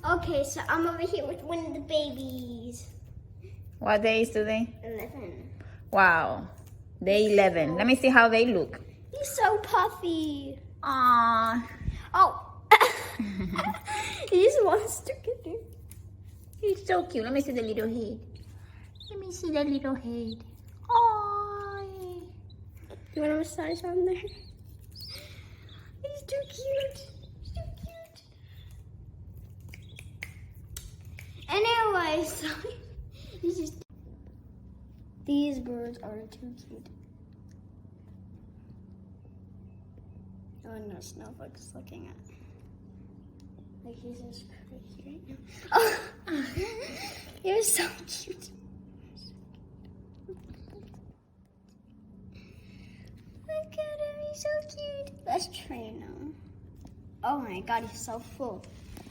Okay, so I'm over here with one of the babies. What days do they? 11. Wow. Day 11. Let me see how they look. He's so puffy. Aww. Oh. He just wants to get there. He's so cute. Let me see the little head. Let me see the little head. Aww. You want a massage on there? He's too cute. He's too cute. Anyway, so he's just... These birds are too cute. Oh no, Snowflake's looking at. Like he's just crazy right now. Oh, you're so cute. Look at him, he's so cute. Let's train him. Oh my god, he's so full.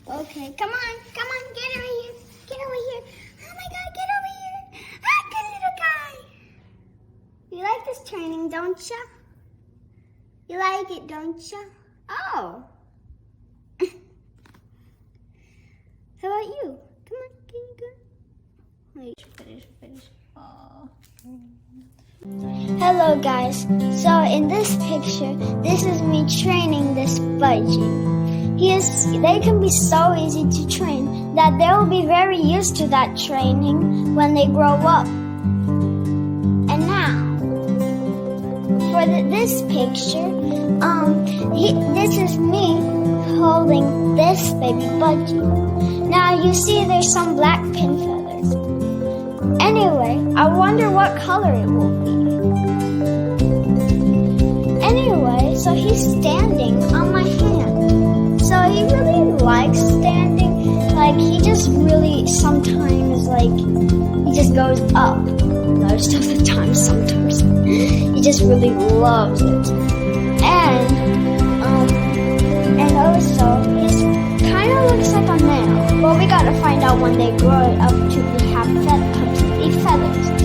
Okay, come on, get over here. Get over here. Oh my god, get over here. Ah, good little guy. You like this training, don't you? You like it, don't you? Oh. How about you? Come on, can you go? Wait, finish. Aww. Hello guys, so in this picture, this is me training this budgie. They can be so easy to train that they will be very used to that training when they grow up. And now, for this picture, this is me holding this baby budgie. Now you see there's some black pin feathers. Anyway, I wonder what color it will be. Anyway, so he's standing on my hand. So he really likes standing. Like he just really sometimes he just goes up. Most of the time, sometimes. He just really loves it. And also he's kind of looks like a male. Well, we gotta find out when they grow up to have complete feathers.